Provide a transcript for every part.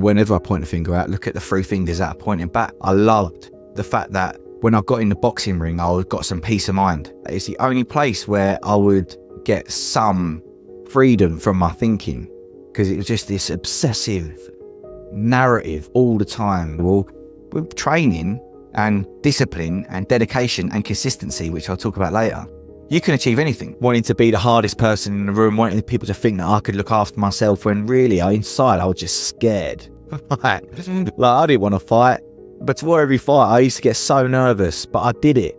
Whenever I point a finger out, look at the three fingers that are pointing back. I loved the fact that when I got in the boxing ring, I got some peace of mind. It's the only place where I would get some freedom from my thinking, because it was just this obsessive narrative all the time. Well, with training and discipline and dedication and consistency, which I'll talk about later, you can achieve anything. Wanting to be the hardest person in the room, wanting people to think that I could look after myself, when really inside I was just scared. Like I didn't want to fight, but before every fight I used to get so nervous, but I did it.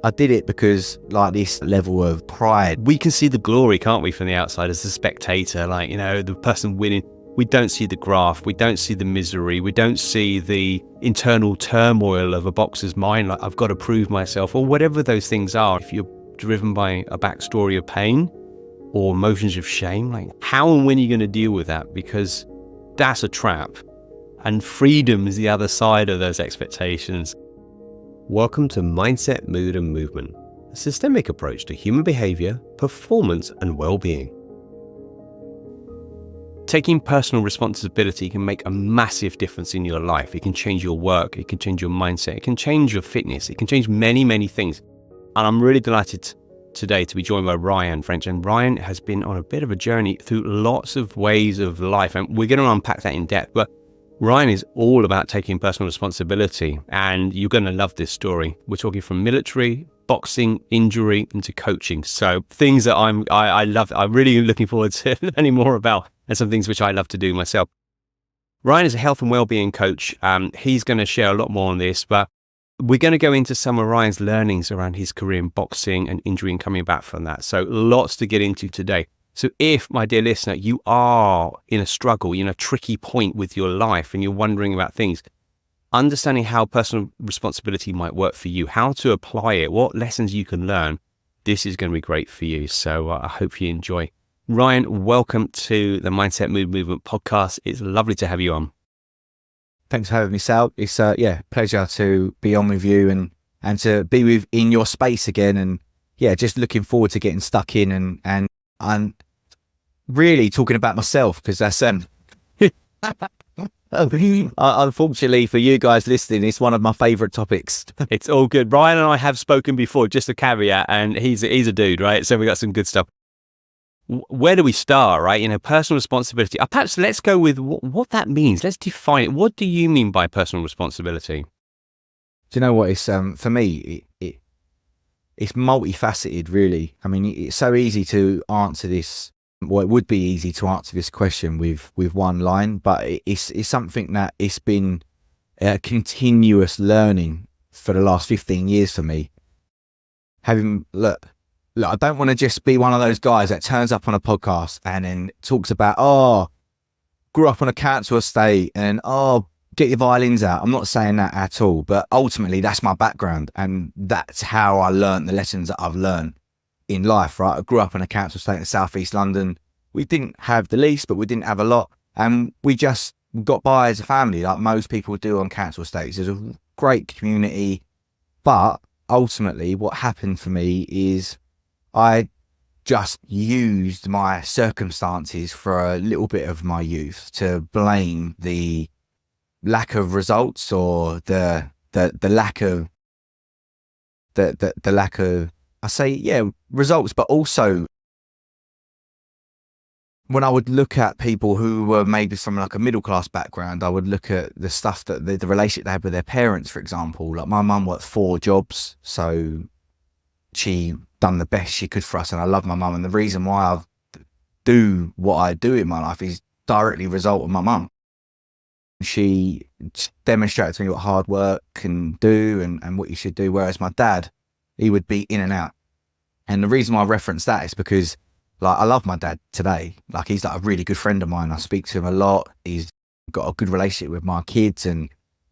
I did it because like this level of pride. We can see the glory, can't we, from the outside as a spectator, like, the person winning. We don't see the graft, we don't see the misery, we don't see the internal turmoil of a boxer's mind, like I've got to prove myself, or whatever those things are. If you're driven by a backstory of pain or emotions of shame, like how and when are you going to deal with that? Because that's a trap, and freedom is the other side of those expectations. Welcome to Mindset, Mood and Movement, a systemic approach to human behavior, performance and well-being. Taking personal responsibility can make a massive difference in your life. It can change your work, it can change your mindset, it can change your fitness, it can change many, many things. And I'm really delighted today to be joined by Ryan French. And Ryan has been on a bit of a journey through lots of ways of life, and we're going to unpack that in depth. But Ryan is all about taking personal responsibility, and you're going to love this story. We're talking from military, boxing, injury, into coaching. So things that I love, I'm really looking forward to learning more about, and some things which I love to do myself. Ryan is a health and well-being coach. He's going to share a lot more on this, but we're going to go into some of Ryan's learnings around his career in boxing and injury and coming back from that. So lots to get into today. So if, my dear listener, you are in a struggle, a tricky point with your life and you're wondering about things, understanding how personal responsibility might work for you, how to apply it, what lessons you can learn, this is going to be great for you. So I hope you enjoy. Ryan, welcome to the Mindset, Mood Movement podcast. It's lovely to have you on. Thanks for having me, Sal. It's pleasure to be on with you and to be in your space again. And just looking forward to getting stuck in and really talking about myself, because that's unfortunately for you guys listening, it's one of my favorite topics. It's all good. Ryan and I have spoken before, just a caveat, and he's a dude, right? So we got some good stuff. Where do we start, right? Personal responsibility. Perhaps let's go with what that means. Let's define it. What do you mean by personal responsibility? Do you know what? It's for me, it's multifaceted, really. I mean, it's so easy to answer this. Well, it would be easy to answer this question with one line, but it's something that it's been a continuous learning for the last 15 years for me. Look, I don't want to just be one of those guys that turns up on a podcast and then talks about, grew up on a council estate and, get your violins out. I'm not saying that at all, but ultimately that's my background, and that's how I learned the lessons that I've learned in life, right? I grew up in a council estate in southeast London. We didn't have the least, but we didn't have a lot, and we just got by as a family like most people do on council estates. There's a great community, but ultimately what happened for me is I just used my circumstances for a little bit of my youth to blame the lack of results, or the lack of the lack of, I say, results, but also when I would look at people who were maybe from like a middle class background, I would look at the stuff that the relationship they had with their parents, for example. Like my mum worked 4 jobs, so she done the best she could for us, and I love my mum. And the reason why I do what I do in my life is directly a result of my mum. She demonstrated to me what hard work can do and what you should do, whereas my dad, he would be in and out. And the reason why I reference that is because, like, I love my dad today. Like, he's like a really good friend of mine. I speak to him a lot. He's got a good relationship with my kids and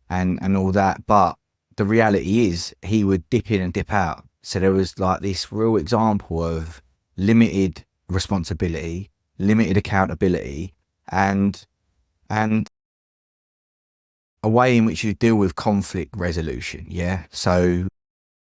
all that. But the reality is he would dip in and dip out. So there was like this real example of limited responsibility, limited accountability, and a way in which you deal with conflict resolution. Yeah. So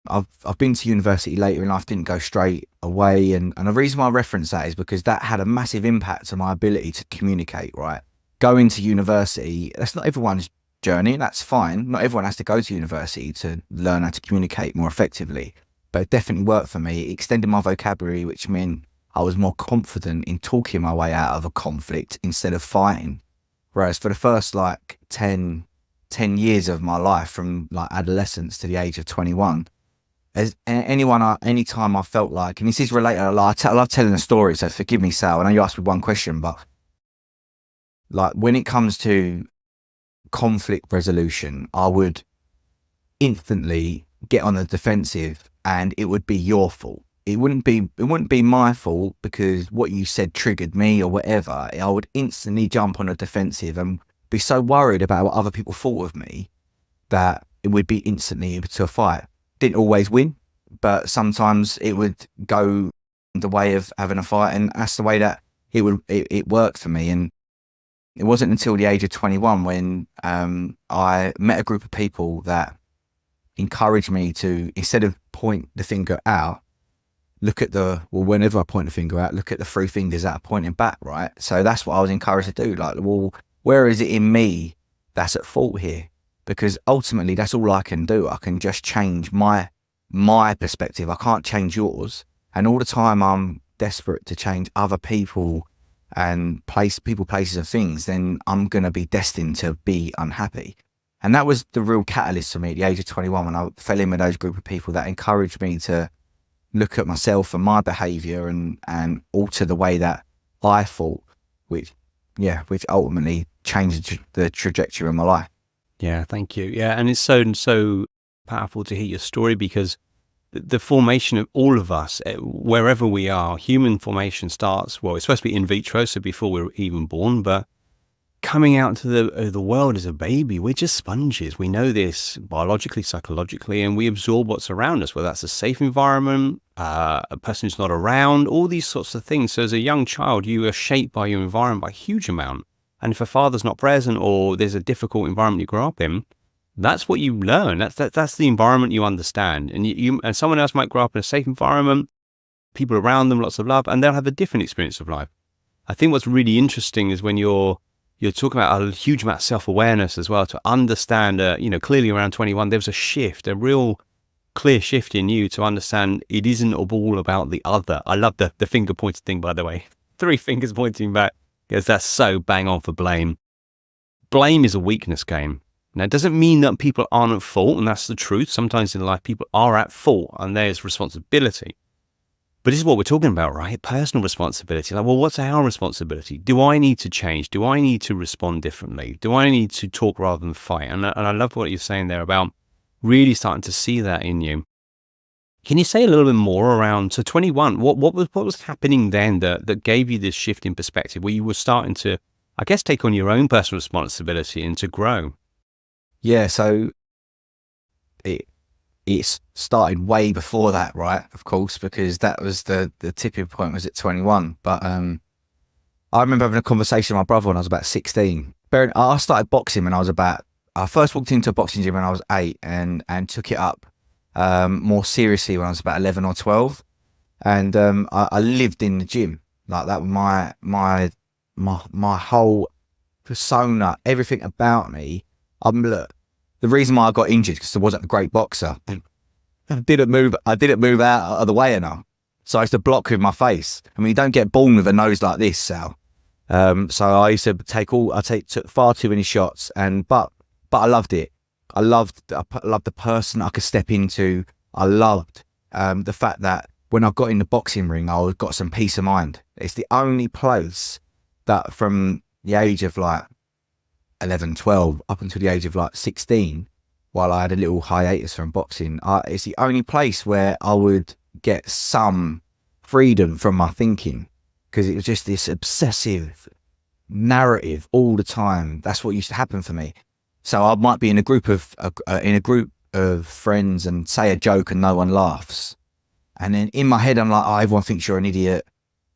I've been to university later in life, didn't go straight away. And the reason why I reference that is because that had a massive impact on my ability to communicate, right? going to university, that's not everyone's journey. That's fine. Not everyone has to go to university to learn how to communicate more effectively, but it definitely worked for me. It extended my vocabulary, which meant I was more confident in talking my way out of a conflict instead of fighting. Whereas for the first like 10 years of my life, from like adolescence to the age of 21, anytime I felt like, and this is related, I love telling a story, so forgive me, Sal. I know you asked me one question, but like when it comes to conflict resolution, I would instantly get on the defensive, and it would be your fault. It wouldn't be my fault because what you said triggered me or whatever. I would instantly jump on the defensive and be so worried about what other people thought of me that it would be instantly to a fight. Didn't always win, but sometimes it would go the way of having a fight, and that's the way that it worked for me. And it wasn't until the age of 21 when I met a group of people that encouraged me to, instead of point the finger out, whenever I point the finger out, look at the three fingers that are pointing back, right? So that's what I was encouraged to do. Like, well, where is it in me that's at fault here? Because ultimately that's all I can do. I can just change my perspective. I can't change yours. And all the time I'm desperate to change other people and places and things, then I'm going to be destined to be unhappy. And that was the real catalyst for me at the age of 21, when I fell in with those group of people that encouraged me to look at myself and my behavior and alter the way that I thought, which ultimately changed the trajectory of my life. Yeah, thank you. Yeah, and it's so powerful to hear your story, because the formation of all of us, wherever we are, human formation starts, well, it's supposed to be in vitro, so before we're even born, but coming out into the world as a baby, we're just sponges. We know this biologically, psychologically, and we absorb what's around us, whether that's a safe environment, a person who's not around, all these sorts of things. So as a young child, you are shaped by your environment by a huge amount. And if a father's not present, or there's a difficult environment you grow up in, that's what you learn. That's the environment you understand. And and someone else might grow up in a safe environment, people around them, lots of love, and they'll have a different experience of life. I think what's really interesting is when you're talking about a huge amount of self-awareness as well, to understand, clearly around 21, there was a shift, a real clear shift in you to understand it isn't all about the other. I love the finger pointing thing, by the way. 3 fingers pointing back, because that's so bang on for blame. Blame is a weakness game. Now, it doesn't mean that people aren't at fault, and that's the truth. Sometimes in life, people are at fault, and there's responsibility. But this is what we're talking about, right? Personal responsibility. Like, well, what's our responsibility? Do I need to change? Do I need to respond differently? Do I need to talk rather than fight? And I love what you're saying there about really starting to see that in you. Can you say a little bit more around, so 21, what was happening then that gave you this shift in perspective, where you were starting to, I guess, take on your own personal responsibility and to grow? Yeah, so it started way before that, right? Of course, because that was the tipping point was at 21. But I remember having a conversation with my brother when I was about 16. I started boxing when I first walked into a boxing gym when I was 8 and took it up more seriously when I was about 11 or 12. And I lived in the gym. Like, that was my whole persona, everything about me. Look, the reason why I got injured because I wasn't a great boxer. I didn't move out of the way enough. So I used to block with my face. I mean, you don't get born with a nose like this, Sal. So I used to took far too many shots, but I loved it. I loved the person I could step into. I loved the fact that when I got in the boxing ring, I got some peace of mind. It's the only place that from the age of like 11, 12 up until the age of like 16, while I had a little hiatus from boxing, it's the only place where I would get some freedom from my thinking, because it was just this obsessive narrative all the time. That's what used to happen for me. So I might be in a group of friends and say a joke and no one laughs, and then in my head I'm like, oh, everyone thinks you're an idiot.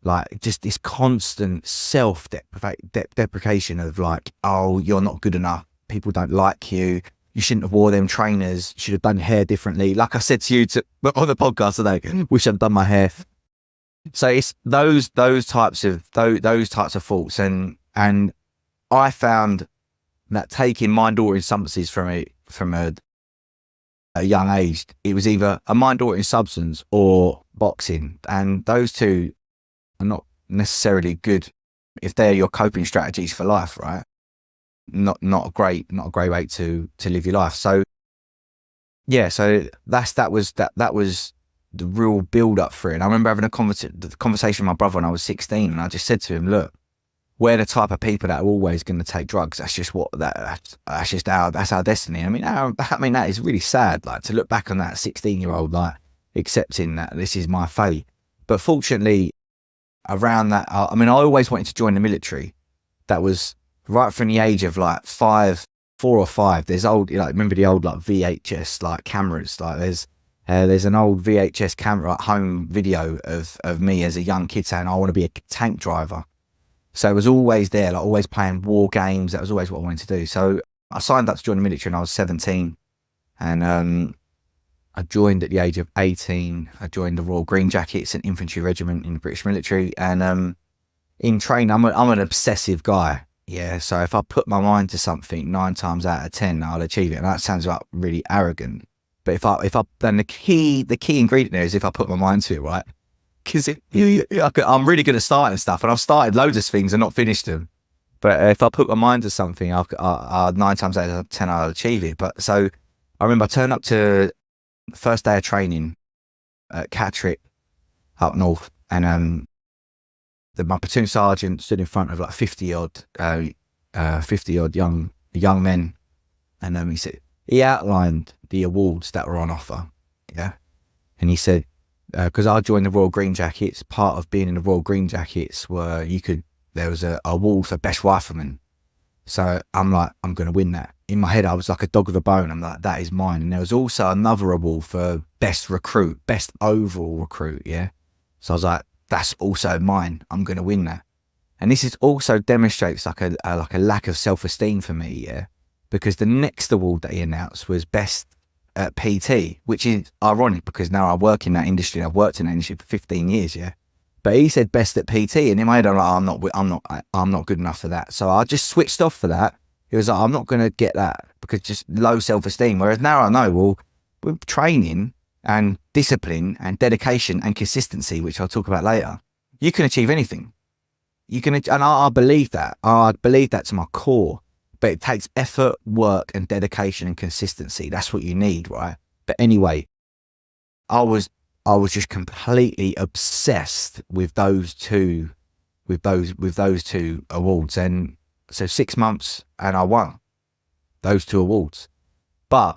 Like, just this constant self-deprecation of like, oh, you're not good enough. People don't like you. You shouldn't have wore them trainers. You should have done hair differently. Like I said to you on the podcast today, wish I'd done my hair. So it's those types of thoughts, and I found that taking mind-altering substances from a young age, it was either a mind-altering substance or boxing, and those two are not necessarily good if they're your coping strategies for life, right? Not a great way to live your life. So yeah, so that was the real build up for it. And I remember having the conversation with my brother when I was 16, and I just said to him, look, we're the type of people that are always going to take drugs. That's just that's our destiny. I mean, that is really sad, like, to look back on that 16-year-old, like, accepting that this is my fate. But fortunately, around that, I mean, I always wanted to join the military. That was right from the age of like 4 or 5. There's old, like, remember the old like VHS like cameras? Like there's an old VHS camera, like, home video of me as a young kid saying I want to be a tank driver. So it was always there, like always playing war games. That was always what I wanted to do. So I signed up to join the military when I was 17, and I joined at the age of 18. I joined the Royal Green Jackets, an infantry regiment in the British military. And in training, I'm an obsessive guy. Yeah, so if I put my mind to something, 9 times out of 10, I'll achieve it. And that sounds like really arrogant. But if I then the key ingredient there is if I put my mind to it, right? Because I'm really good at starting stuff, and I've started loads of things and not finished them. But if I put my mind to something, I'll 9 times out of 10, I'll achieve it. But so I remember I turned up to the first day of training at Catterick up north, and my platoon sergeant stood in front of like 50 odd young men, and he outlined the awards that were on offer, yeah, and he said, because I joined the Royal Green Jackets, part of being in the Royal Green Jackets there was a award for best rifleman. So I'm like, I'm going to win that. In my head, I was like a dog with a bone. I'm like, that is mine. And there was also another award for best recruit, best overall recruit, yeah. So I was like, that's also mine. I'm going to win that. And this also demonstrates like a lack of self-esteem for me, yeah, because the next award that he announced was best at PT, which is ironic because now I work in that industry. I've worked in that industry for 15 years, yeah. But he said best at PT, and in my head I'm like, I'm not good enough for that. So I just switched off for that. It was like, I'm not going to get that because just low self-esteem. Whereas now I know, well, with training and discipline and dedication and consistency, which I'll talk about later, you can achieve anything. And I believe that. I believe that to my core. But it takes effort, work, and dedication and consistency. That's what you need, right? But anyway, I was just completely obsessed with those two awards. And so 6 months, and I won those 2 awards. But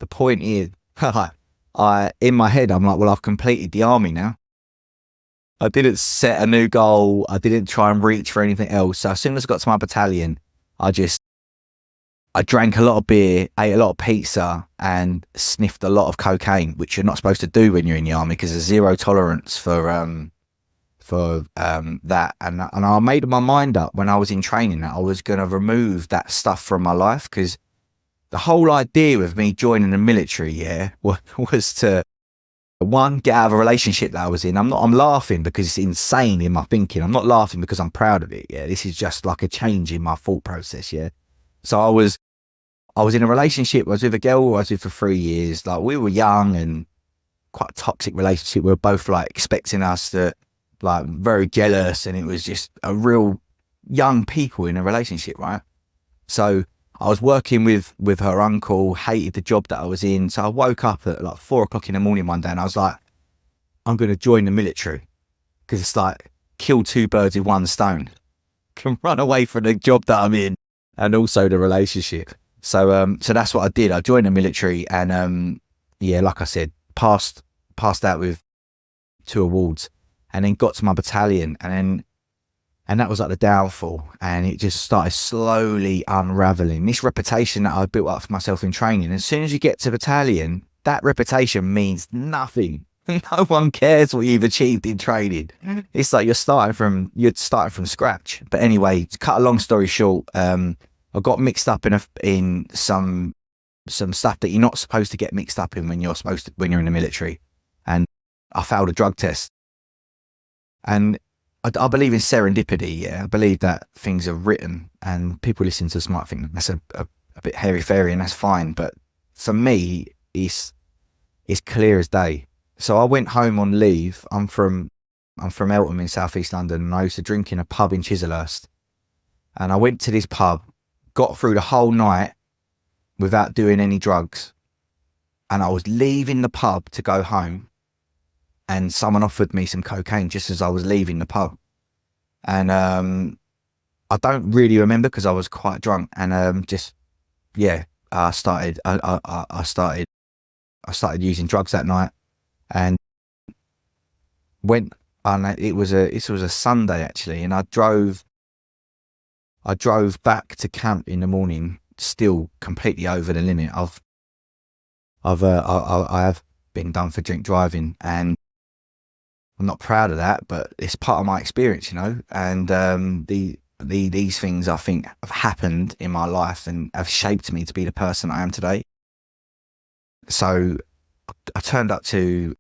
the point is, in my head, I'm like, well, I've completed the army now. I didn't set a new goal. I didn't try and reach for anything else. So as soon as I got to my battalion, I drank a lot of beer, ate a lot of pizza, and sniffed a lot of cocaine, which you're not supposed to do when you're in the army because there's zero tolerance for that. And I made my mind up when I was in training that I was going to remove that stuff from my life, because the whole idea of me joining the military, yeah, was to, one, get out of a relationship that I was in. I'm laughing because it's insane in my thinking. I'm not laughing because I'm proud of it. Yeah, this is just like a change in my thought process. Yeah, so I was in a relationship. I was with a girl I was with for 3 years. Like, we were young and quite a toxic relationship. We were both like expecting us to, like, very jealous, and it was just a real young people in a relationship, right? So I was working with her uncle, hated the job that I was in. So I woke up at like 4 o'clock in the morning one day and I was like, I'm going to join the military, because it's like kill 2 birds with 1 stone. Can run away from the job that I'm in and also the relationship. So that's what I did. I joined the military, and yeah, like I said, passed out with 2 awards, and then got to my battalion, and that was like the downfall, and it just started slowly unraveling. This reputation that I built up for myself in training, as soon as you get to battalion, that reputation means nothing. No one cares what you've achieved in training. It's like you're starting from scratch. But anyway, to cut a long story short, I got mixed up in some stuff that you're not supposed to get mixed up in when you're in the military, and I failed a drug test. And I believe in serendipity. Yeah, I believe that things are written, and people listening to this might think that's a bit hairy fairy, and that's fine. But for me, it's clear as day. So I went home on leave. I'm from Eltham in southeast London, and I used to drink in a pub in Chislehurst. And I went to this pub, got through the whole night without doing any drugs, and I was leaving the pub to go home, and someone offered me some cocaine just as I was leaving the pub. And I don't really remember because I was quite drunk. And just yeah, I started using drugs that night, and went. And it was a Sunday actually, and I drove back to camp in the morning, still completely over the limit. I have been done for drink driving, and I'm not proud of that, but it's part of my experience, you know. And these things I think have happened in my life and have shaped me to be the person I am today. So I turned up to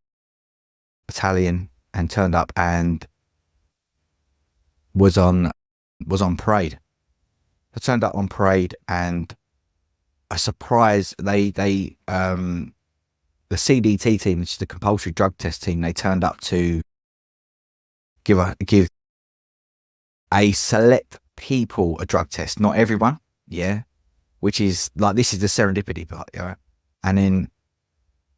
battalion and was on parade. I turned up on parade, and a surprise, the CDT team, which is the compulsory drug test team, they turned up to give a select people a drug test, not everyone, yeah, which is like, this is the serendipity part, yeah. And then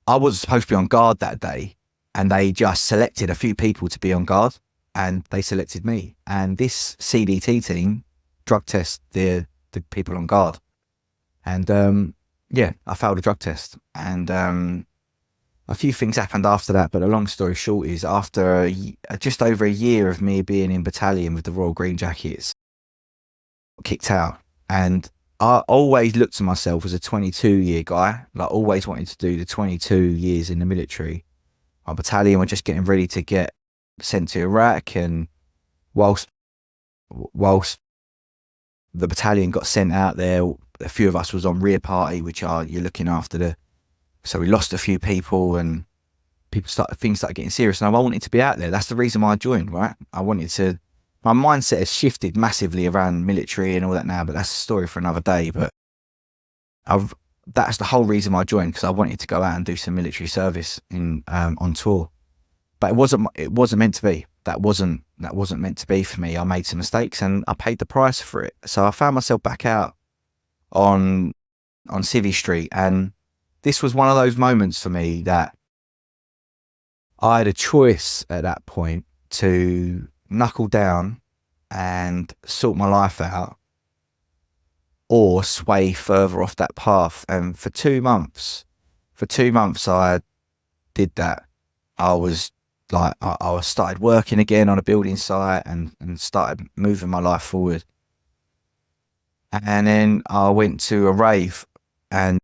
I was supposed to be on guard that day, and they just selected a few people to be on guard, and they selected me. And this CDT team drug test the people on guard, and yeah, I failed a drug test, and a few things happened after that. But the long story short is, after just over a year of me being in battalion with the Royal Green Jackets, I kicked out. And I always looked at myself as a 22-year guy, like always wanted to do the 22 years in the military. Our battalion were just getting ready to get sent to Iraq, and whilst the battalion got sent out there, a few of us was on rear party, which are, you're looking after so we lost a few people, and things started getting serious, and I wanted to be out there. That's the reason why I joined, right? My mindset has shifted massively around military and all that now, but that's a story for another day. But that's the whole reason why I joined, because I wanted to go out and do some military service on tour. But it wasn't meant to be. That wasn't meant to be for me. I made some mistakes, and I paid the price for it. So I found myself back out on Civvy Street, and this was one of those moments for me that I had a choice at that point to knuckle down and sort my life out, or sway further off that path. And for 2 months I did that. I was like, I started working again on a building site, and started moving my life forward. And then I went to a rave, and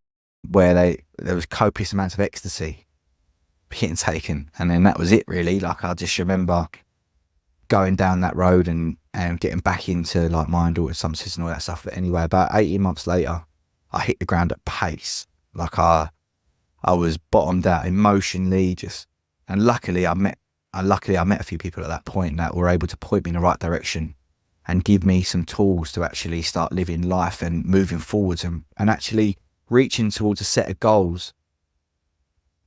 where there was copious amounts of ecstasy being taken, and then that was it really. Like, I just remember going down that road and getting back into like mind altered substances and all that stuff. But anyway, about 18 months later, I hit the ground at pace. Like, I was bottomed out emotionally, and luckily I met a few people at that point that were able to point me in the right direction and give me some tools to actually start living life and moving forwards, and actually reaching towards a set of goals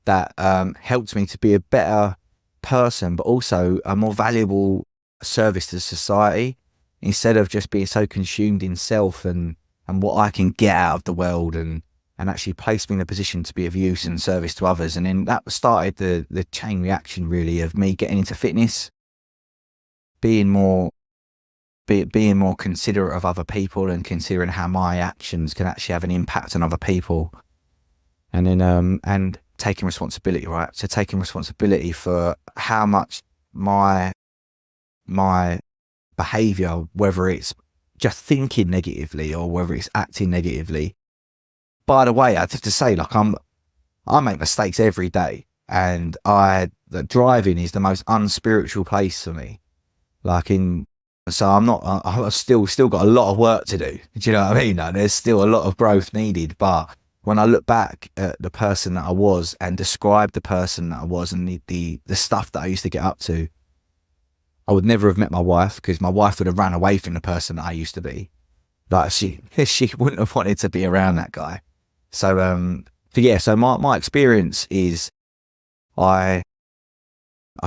that helped me to be a better person, but also a more valuable service to society, instead of just being so consumed in self and what I can get out of the world, and actually place me in a position to be of use and service to others. And then that started the chain reaction really of me getting into fitness, being more considerate of other people, and considering how my actions can actually have an impact on other people. And then and taking responsibility, right? So taking responsibility for how much my behavior, whether it's just thinking negatively or whether it's acting negatively. By the way, I'd have to say, like, I make mistakes every day, and that driving is the most unspiritual place for me. So I've still got a lot of work to do. Do you know what I mean? There's still a lot of growth needed. But when I look back at the person that I was and describe the person that I was, and the stuff that I used to get up to, I would never have met my wife, because my wife would have run away from the person that I used to be. Like she wouldn't have wanted to be around that guy. So my experience is I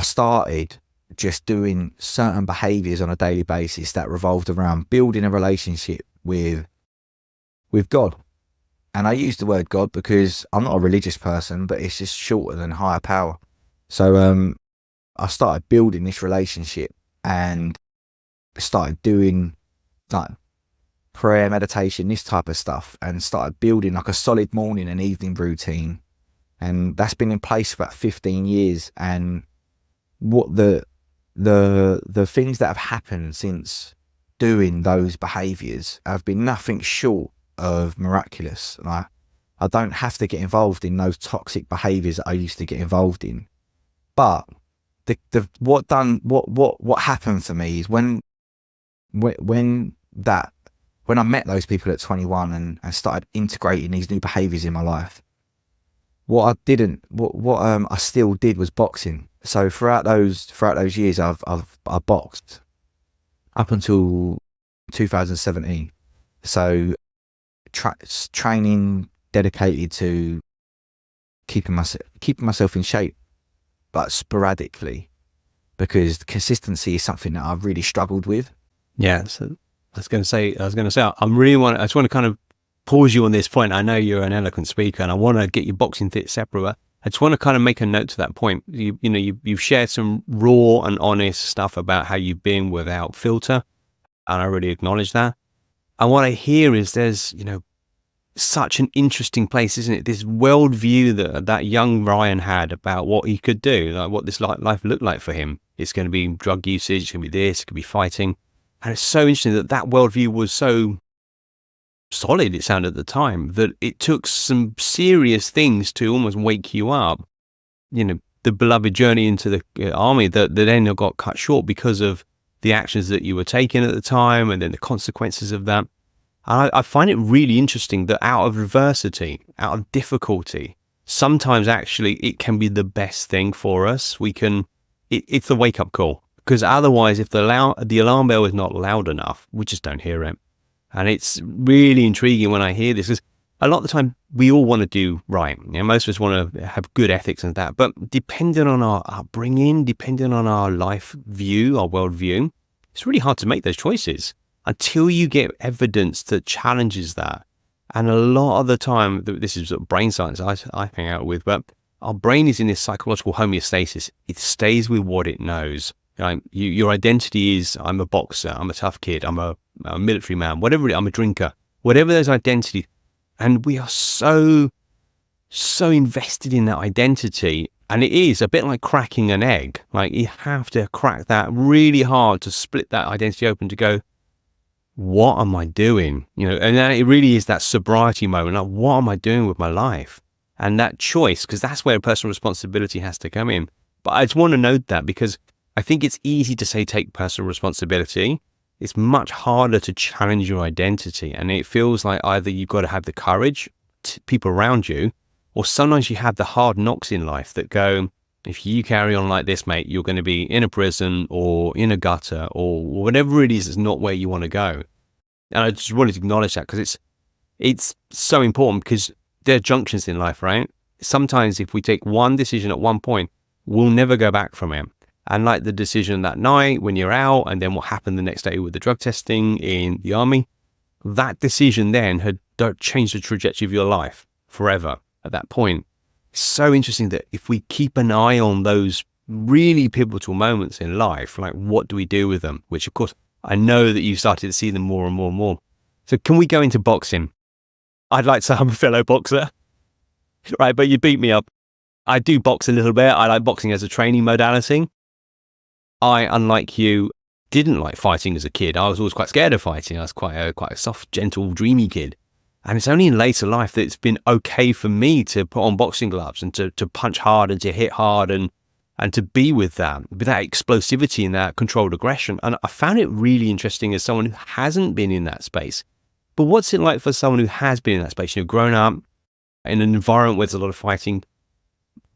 started just doing certain behaviors on a daily basis that revolved around building a relationship with God. And I use the word God because I'm not a religious person, but it's just shorter than higher power. So I started building this relationship and started doing like prayer, meditation, this type of stuff, and started building like a solid morning and evening routine. And that's been in place for about 15 years. And what the things that have happened since doing those behaviors have been nothing short of miraculous. Like, I don't have to get involved in those toxic behaviors that I used to get involved in. But what happened for me is when I met those people at 21 and started integrating these new behaviors in my life, what I still did was boxing. So throughout those years, I boxed up until 2017. So training dedicated to keeping myself in shape, but sporadically, because consistency is something that I've really struggled with. Yeah, so I was going to say, I just want to kind of pause you on this point. I know you're an eloquent speaker, and I want to get your boxing bit separate. But I just want to kind of make a note to that point. You've shared some raw and honest stuff about how you've been without filter, and I really acknowledge that. And what I hear is there's, such an interesting place, isn't it? This worldview that young Ryan had about what he could do, like what this life looked like for him. It's going to be drug usage, it's going to be this, it's going to be fighting. And it's so interesting that worldview was so solid, it sounded at the time, that it took some serious things to almost wake you up. The beloved journey into the army that then got cut short because of the actions that you were taking at the time, and then the consequences of that. And I find it really interesting that out of adversity, out of difficulty, sometimes actually it can be the best thing for us. It's the wake up call, because otherwise, if the alarm bell is not loud enough, we just don't hear it. And it's really intriguing when I hear this, because a lot of the time we all want to do right. Most of us want to have good ethics and that, but depending on our upbringing, depending on our life view, our worldview, it's really hard to make those choices until you get evidence that challenges that. And a lot of the time, this is sort of brain science I hang out with, but our brain is in this psychological homeostasis. It stays with what it knows. Your identity is, I'm a boxer, I'm a tough kid, I'm a military man, whatever it is, I'm a drinker, whatever those identities. And we are so invested in that identity. And it is a bit like cracking an egg. Like, you have to crack that really hard to split that identity open, to go, what am I doing? And then it really is that sobriety moment. Like, what am I doing with my life? And that choice, because that's where personal responsibility has to come in. But I just want to note that, because I think it's easy to say take personal responsibility. It's much harder to challenge your identity. And it feels like either you've got to have the courage, people around you, or sometimes you have the hard knocks in life that go, if you carry on like this, mate, you're going to be in a prison or in a gutter or whatever it is not where you want to go. And I just wanted to acknowledge that, because it's so important, because there are junctions in life, right? Sometimes if we take one decision at one point, we'll never go back from it. And like the decision that night when you're out, and then what happened the next day with the drug testing in the army, that decision then had changed the trajectory of your life forever at that point. It's so interesting that if we keep an eye on those really pivotal moments in life, like what do we do with them? Which of course, I know that you've started to see them more and more and more. So can we go into boxing? I'd like to say I'm a fellow boxer, right? But you beat me up. I do box a little bit. I like boxing as a training modality. I, unlike you, didn't like fighting as a kid. I was always quite scared of fighting. I was quite a soft, gentle, dreamy kid. And it's only in later life that it's been okay for me to put on boxing gloves and to punch hard and to hit hard and to be with that explosivity and that controlled aggression. And I found it really interesting as someone who hasn't been in that space. But what's it like for someone who has been in that space, grown up in an environment where there's a lot of fighting?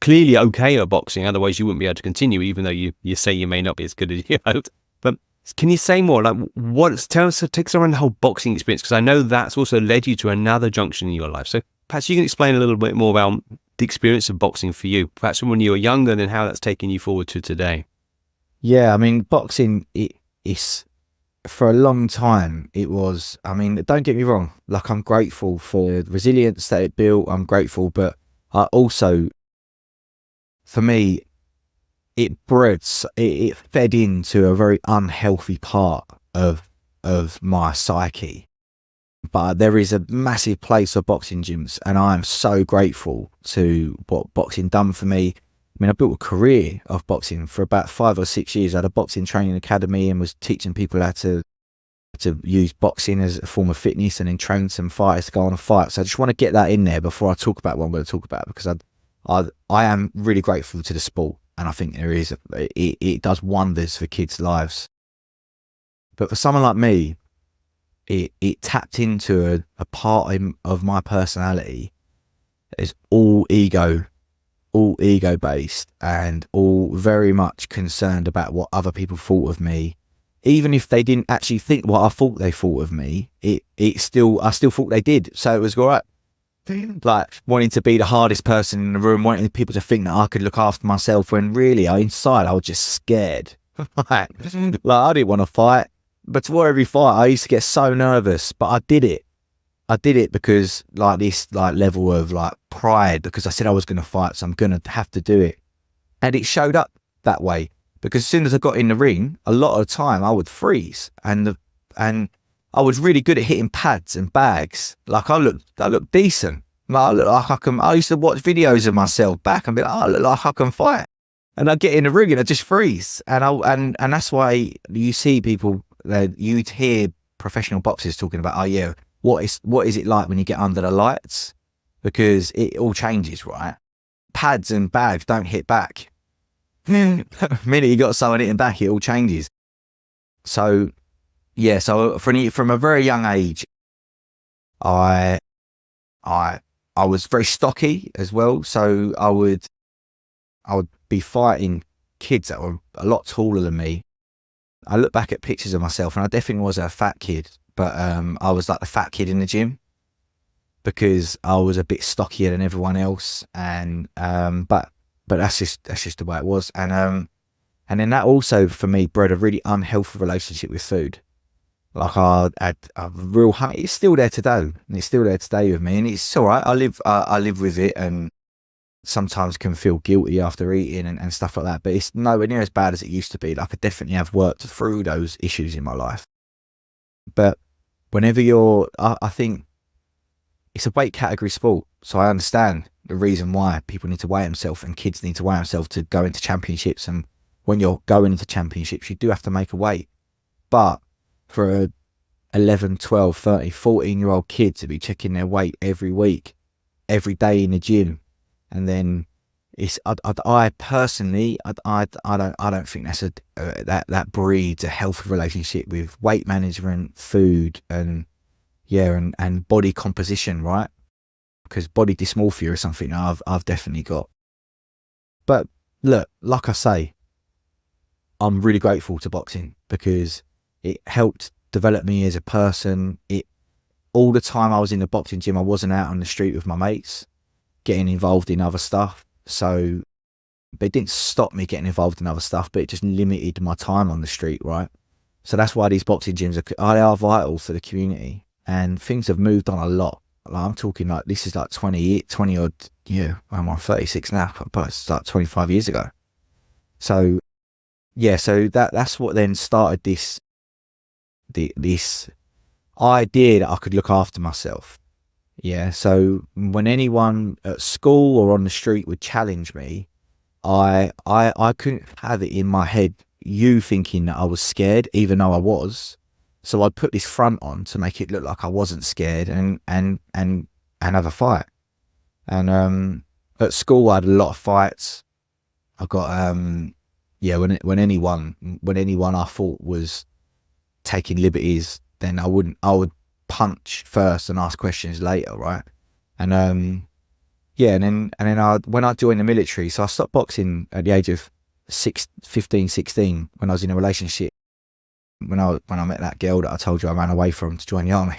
clearly okay at boxing. Otherwise, you wouldn't be able to continue, even though you say you may not be as good as you hoped. But can you say more? Like, take us around the whole boxing experience, because I know that's also led you to another junction in your life. So perhaps you can explain a little bit more about the experience of boxing for you, perhaps from when you were younger, and how that's taken you forward to today. Yeah, I mean, boxing, it's for a long time, it was, I mean, don't get me wrong, like, I'm grateful for the resilience that it built. I'm grateful, but I also, for me, it fed into a very unhealthy part of my psyche. But there is a massive place for boxing gyms, and I am so grateful to what boxing done for me. I mean, I built a career of boxing for about 5 or 6 years. I had a boxing training academy and was teaching people how to use boxing as a form of fitness, and then train some fighters to go on a fight. So I just want to get that in there before I talk about what I'm going to talk about, because I am really grateful to the sport, and I think it does wonders for kids' lives. But for someone like me, it tapped into a part of my personality that is all ego based, and all very much concerned about what other people thought of me. Even if they didn't actually think what I thought they thought of me, I still thought they did. So it was all right. Like, wanting to be the hardest person in the room, wanting people to think that I could look after myself, when really inside I was just scared. Like, I didn't want to fight. But before every fight, I used to get so nervous, but I did it. I did it because, like, this like level of like pride, because I said I was going to fight, so I'm going to have to do it. And it showed up that way, because as soon as I got in the ring, a lot of the time I would freeze, and I was really good at hitting pads and bags. Like, I look decent. Like, I look like I used to watch videos of myself back and be like, oh, I look like I can fight. And I get in the ring and I just freeze. And that's why you see people, you'd hear professional boxers talking about, oh yeah, what is it like when you get under the lights? Because it all changes, right? Pads and bags don't hit back. The minute you got someone hitting back, it all changes. So yeah, so from a very young age, I was very stocky as well. So I would be fighting kids that were a lot taller than me. I look back at pictures of myself, and I definitely was a fat kid, but I was like the fat kid in the gym, because I was a bit stockier than everyone else. And but that's just the way it was. And then that also for me bred a really unhealthy relationship with food. Like, I had a real hunger. It's still there today, and it's still there today with me, and it's all right. I live with it, and sometimes can feel guilty after eating and stuff like that. But it's nowhere near as bad as it used to be. Like, I definitely have worked through those issues in my life. But whenever I think it's a weight category sport, so I understand the reason why people need to weigh themselves, and kids need to weigh themselves to go into championships. And when you're going into championships, you do have to make a weight. But for a 11, 12, 30, 14-year-old kid to be checking their weight every week, every day in the gym, and then I personally don't think that's that breeds a healthy relationship with weight management, food, and and body composition, right? Because body dysmorphia is something I've definitely got. But look, like I say, I'm really grateful to boxing, because it helped develop me as a person. All the time I was in the boxing gym, I wasn't out on the street with my mates, getting involved in other stuff. So, but it didn't stop me getting involved in other stuff, but it just limited my time on the street, right? So that's why these boxing gyms are vital for the community, and things have moved on a lot. Like, I'm talking like, this is like 20 odd, yeah, I'm on 36 now, but it's like 25 years ago. So yeah, so that's what then started this idea that I could look after myself. Yeah, so when anyone at school or on the street would challenge me, I couldn't have it in my head, you thinking that I was scared, even though I was. So I'd put this front on to make it look like I wasn't scared, and have a fight. And at school I had a lot of fights. I got yeah, when anyone I thought was taking liberties, then I would punch first and ask questions later, right? And yeah, and then when I joined the military, so I stopped boxing at the age of 15, 16 when I was in a relationship. When I met that girl that I told you I ran away from to join the army.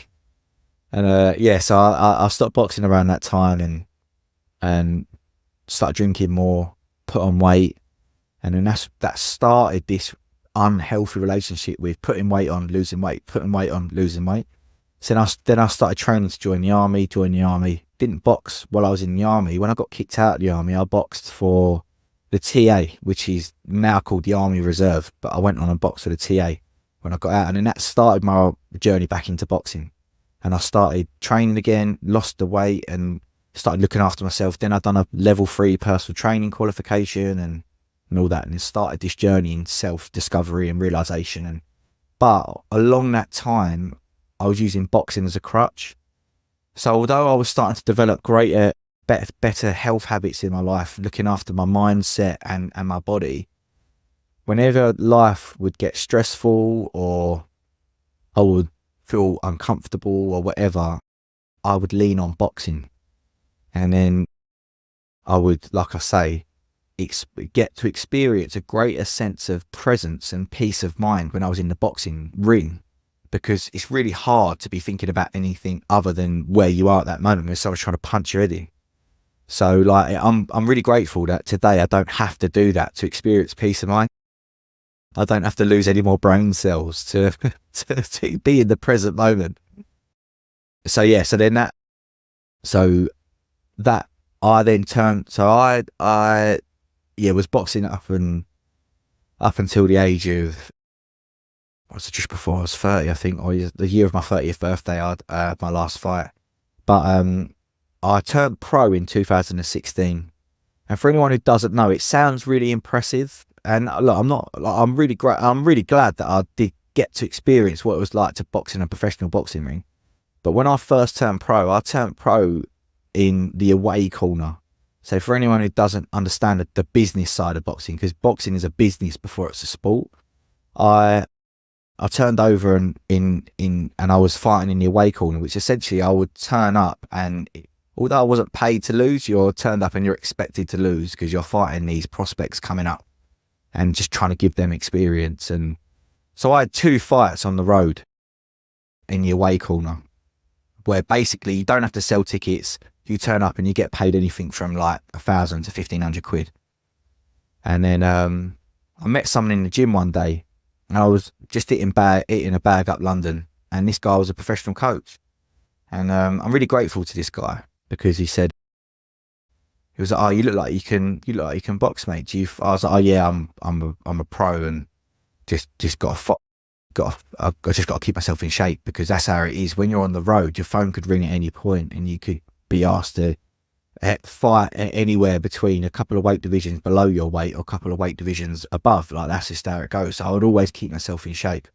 And yeah, so I stopped boxing around that time and started drinking more, put on weight, and then that started this unhealthy relationship with putting weight on, losing weight, putting weight on, losing weight. So then I started training to join the army. Didn't box while I was in the army. When I got kicked out of the army, I boxed for the TA, which is now called the Army Reserve, but I went on and boxed for the TA when I got out, and then that started my journey back into boxing. And I started training again, lost the weight, and started looking after myself. Then I'd done a level 3 personal training qualification and all that, and it started this journey in self-discovery and realization. But along that time, I was using boxing as a crutch. So although I was starting to develop greater, better health habits in my life, looking after my mindset and my body, whenever life would get stressful or I would feel uncomfortable or whatever, I would lean on boxing. And then I would, like I say, get to experience a greater sense of presence and peace of mind when I was in the boxing ring, because it's really hard to be thinking about anything other than where you are at that moment when someone's trying to punch your head in. So like, I'm really grateful that today I don't have to do that to experience peace of mind. I don't have to lose any more brain cells to be in the present moment. So yeah, so that I then turned, so I was boxing up until the age of, was it just before I was 30, I think, or the year of my 30th birthday, I had my last fight. But I turned pro in 2016. And for anyone who doesn't know, it sounds really impressive. And look, I'm really glad that I did get to experience what it was like to box in a professional boxing ring. But when I first turned pro, I turned pro in the away corner. So for anyone who doesn't understand the business side of boxing, because boxing is a business before it's a sport, I turned over and I was fighting in the away corner, which essentially I would turn up, and although I wasn't paid to lose, you're turned up and you're expected to lose because you're fighting these prospects coming up and just trying to give them experience. And so I had 2 fights on the road in the away corner, where basically you don't have to sell tickets. You turn up and you get paid anything from like 1,000 to 1,500 quid. And then I met someone in the gym one day, and I was just eating a bag up London, and this guy was a professional coach. And I'm really grateful to this guy, because he was like, "Oh, you look like you can box, mate. I was like, "Oh yeah, I'm a pro, and just got to keep myself in shape, because that's how it is when you're on the road. Your phone could ring at any point, and you could be asked to fight anywhere between a couple of weight divisions below your weight or a couple of weight divisions above. Like, that's just how it goes. So I would always keep myself in shape.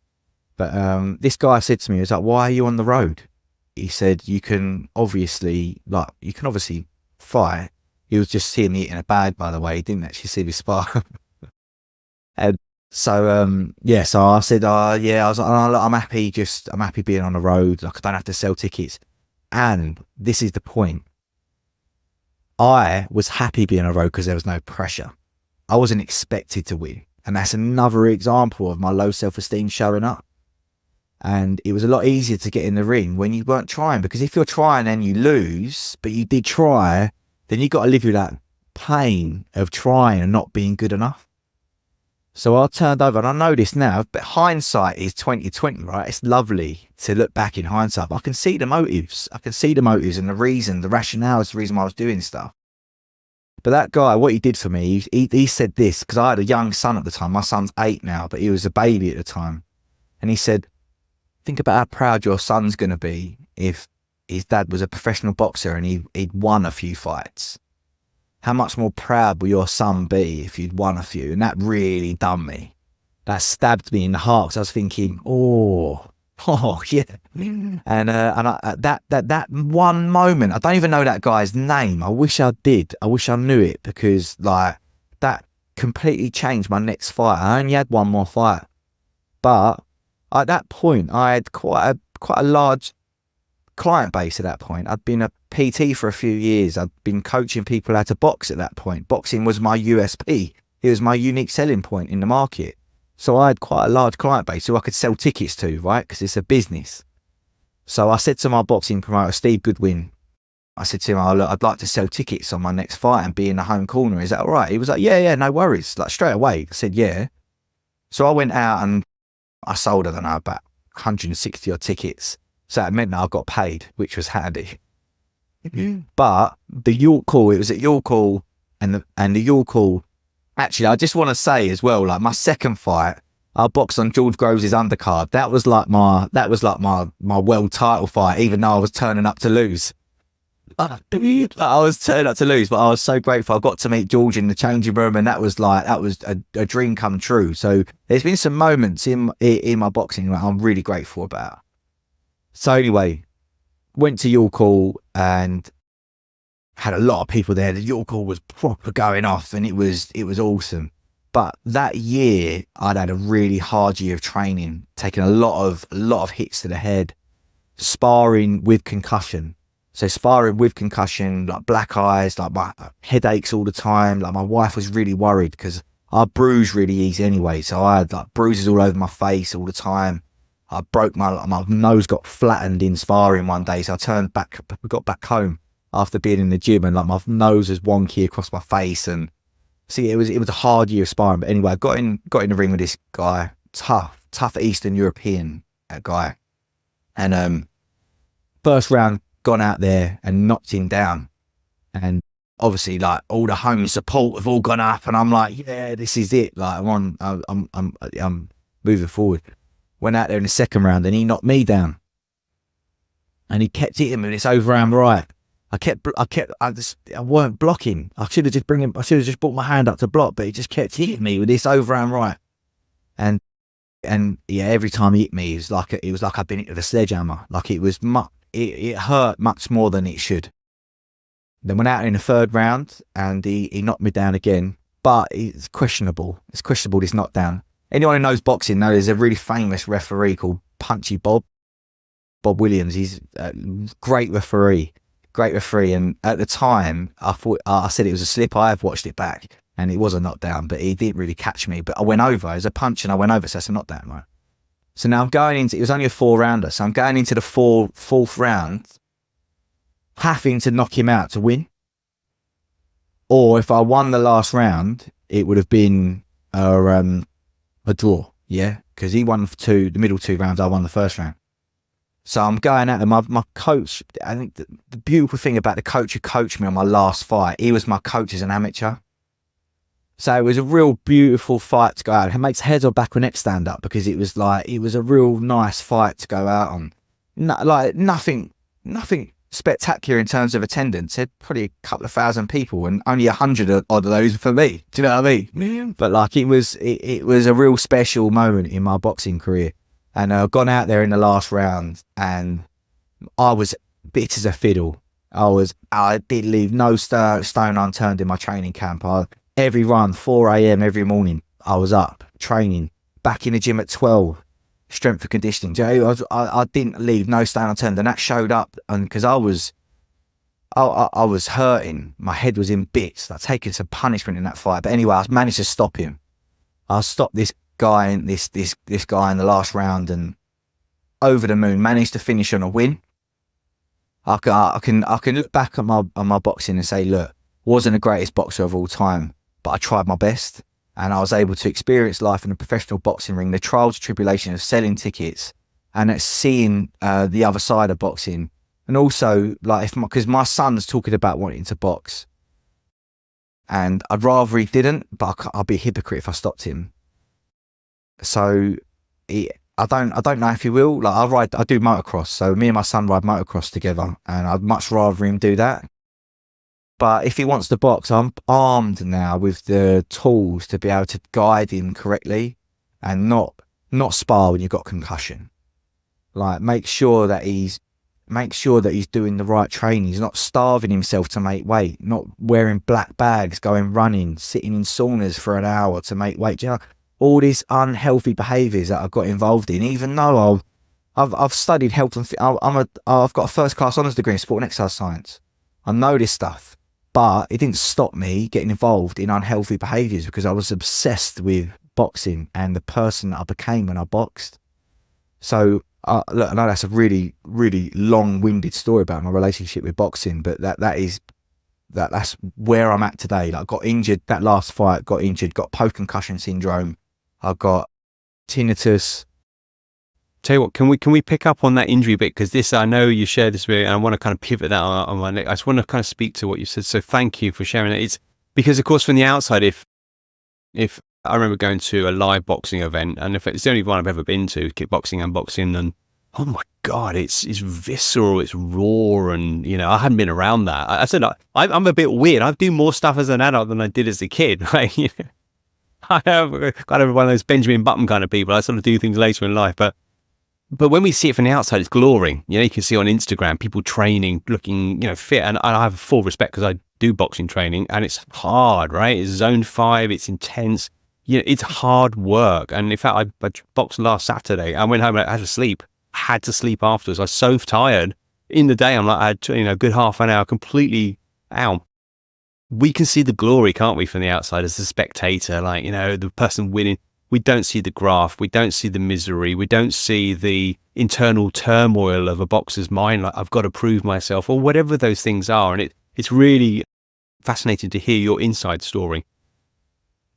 But this guy said to me, he was like, "Why are you on the road?" He said, you can obviously fight." He was just seeing me eating a bag, by the way. He didn't actually see me spar. And so so I said, yeah, I was like, "Oh, look, I'm happy being on the road. Like, I don't have to sell tickets." And this is the point. I was happy being on the road because there was no pressure. I wasn't expected to win. And that's another example of my low self-esteem showing up. And it was a lot easier to get in the ring when you weren't trying, because if you're trying and you lose, but you did try, then you got to live with that pain of trying and not being good enough. So I turned over, and I know this now, but hindsight is 2020, right? It's lovely to look back in hindsight, but I can see the motives. I can see the motives and the reason, the rationale is the reason why I was doing stuff. But that guy, what he did for me, he said this, because I had a young son at the time. My son's 8 now, but he was a baby at the time. And he said, "Think about how proud your son's going to be if his dad was a professional boxer and he'd won a few fights. How much more proud will your son be if you'd won a few?" And that really done me. That stabbed me in the heart, because I was thinking, oh yeah. And that one moment, I don't even know that guy's name. I wish I did. I wish I knew it, because like, that completely changed my next fight. I only had one more fight, but at that point, I had quite a large client base. At that point, I'd been PT for a few years. I'd been coaching people how to box at that point. Boxing was my USP. It was my unique selling point in the market. So I had quite a large client base who I could sell tickets to, right? Because it's a business. So I said to my boxing promoter, Steve Goodwin, I said to him, oh, look, I'd like to sell tickets on my next fight and be in the home corner. Is that all right? He was like, yeah, no worries. Like straight away. I said, yeah. So I went out and I sold, I don't know, about 160 odd tickets. So that meant that I got paid, which was handy. But the York Hall, it was at York Hall, and the York Hall, actually, I just want to say as well, like my second fight, I boxed on George Groves' undercard. That was like my world title fight, even though I was turning up to lose. I was turning up to lose, but I was so grateful. I got to meet George in the changing room, and that was a dream come true. So there's been some moments in my boxing that I'm really grateful about. So anyway, went to York Hall and had a lot of people there. The York Hall was proper going off, and it was awesome. But that year, I'd had a really hard year of training, taking a lot of hits to the head, sparring with concussion. So sparring with concussion, like black eyes, like my headaches all the time. Like my wife was really worried because I bruise really easy anyway. So I had like bruises all over my face all the time. I broke my nose got flattened in sparring one day. So I got back home after being in the gym, and like my nose was wonky across my face. And see, it was a hard year of sparring. But anyway, I got in the ring with this guy, tough Eastern European guy. And first round, gone out there and knocked him down, and obviously like all the home support have all gone up, and I'm like, yeah, this is it, like I'm moving forward. Went out there in the second round and he knocked me down, and he kept hitting me with this overhand right. I weren't blocking. I should have just brought my hand up to block, but he just kept hitting me with this overhand right, and yeah, every time he hit me, it was like I'd been hit with a sledgehammer. Like it hurt much more than it should. Then went out in the third round and he knocked me down again, but it's questionable. It's questionable, this knockdown. Anyone who knows boxing knows there's a really famous referee called Punchy Bob Williams. He's a great referee. And at the time, I said it was a slip. I have watched it back and it was a knockdown, but he didn't really catch me. But I went over. It was a punch and I went over, so that's a knockdown, right? So now I'm going into, it was only a 4-rounder, so I'm going into the fourth round, having to knock him out to win. Or if I won the last round, it would have been a draw, yeah? Because he won the middle 2 rounds, I won the first round. So I'm going out, and my coach, I think the beautiful thing about the coach who coached me on my last fight, he was my coach as an amateur. So it was a real beautiful fight to go out. It makes heads or back or neck stand up, because it was a real nice fight to go out on. Nothing spectacular in terms of attendance. Had probably a couple of thousand people, and only 100 odd of those for me. Do you know what I mean? Yeah. But like it was a real special moment in my boxing career. And I've gone out there in the last round, and I was bit as a fiddle. I did leave no stone unturned in my training camp. Every run, 4 a.m. every morning, I was up training, back in the gym at 12, strength and conditioning. I didn't leave no stone unturned, and that showed up. And because I was hurting, my head was in bits. I'd taken some punishment in that fight, but anyway, I managed to stop him. I stopped this guy in this guy in the last round, and over the moon, managed to finish on a win. I can look back at my boxing and say, look, wasn't the greatest boxer of all time, but I tried my best, and I was able to experience life in a professional boxing ring, the trials and tribulation of selling tickets, and seeing the other side of boxing. And also, like, because my son's talking about wanting to box, and I'd rather he didn't, but I'd be a hypocrite if I stopped him. So I don't know if he will. Like I do motocross, so me and my son ride motocross together, and I'd much rather him do that. But if he wants to box, I'm armed now with the tools to be able to guide him correctly, and not spar when you've got concussion. Like make sure that he's doing the right training. He's not starving himself to make weight, not wearing black bags, going running, sitting in saunas for an hour to make weight. Do you know, all these unhealthy behaviours that I got involved in, even though I've studied health and I've got a first class honours degree in sport and exercise science. I know this stuff, but it didn't stop me getting involved in unhealthy behaviours because I was obsessed with boxing and the person that I became when I boxed. So look, I know that's a really, really long-winded story about my relationship with boxing, but that's where I'm at today. Like, I got injured that last fight, got post-concussion syndrome. I got tinnitus. Tell you what, can we pick up on that injury bit? Because this, I know you shared this with me, and I want to kind of pivot that on my neck. I just want to kind of speak to what you said. So thank you for sharing it. It's because, of course, from the outside, if I remember going to a live boxing event, and if it's the only one I've ever been to, kickboxing and boxing, and oh my God, it's visceral, it's raw, and I hadn't been around that. I said I'm a bit weird. I do more stuff as an adult than I did as a kid. Like, I have kind of one of those Benjamin Button kind of people. I sort of do things later in life, but when we see it from the outside, it's glory. You can see on Instagram people training, looking, fit. And I have full respect because I do boxing training, and it's hard, right? It's zone 5. It's intense. It's hard work. And in fact, I boxed last Saturday. I went home and I had to sleep. I had to sleep afterwards. I was so tired. In the day, I'm like, I had, a good half an hour completely out. We can see the glory, can't we, from the outside as a spectator, like, the person winning. We don't see the graft. We don't see the misery. We don't see the internal turmoil of a boxer's mind, like, I've got to prove myself, or whatever those things are. And it's really fascinating to hear your inside story.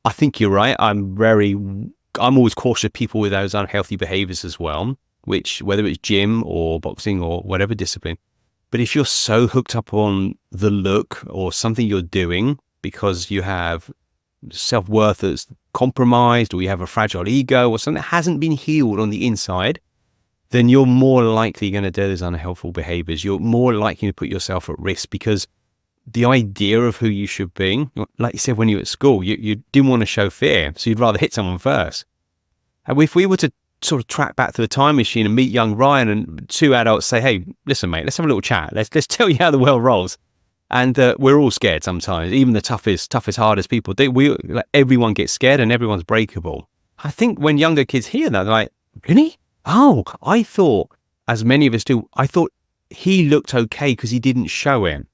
I think you're right. I'm always cautious of people with those unhealthy behaviors as well, which, whether it's gym or boxing or whatever discipline. But if you're so hooked up on the look or something you're doing because you have self-worth that's compromised, or you have a fragile ego, or something that hasn't been healed on the inside, then you're more likely going to do those unhelpful behaviors. You're more likely to put yourself at risk, because the idea of who you should be, like you said, when you were at school, you didn't want to show fear, so you'd rather hit someone first. And if we were to sort of track back to the time machine and meet young Ryan, and two adults say, hey, listen, mate, let's have a little chat. Let's tell you how the world rolls. And we're all scared sometimes. Even the toughest, hardest people, everyone gets scared and everyone's breakable. I think when younger kids hear that, they're like, really? Oh, I thought, as many of us do, I thought he looked okay because he didn't show it.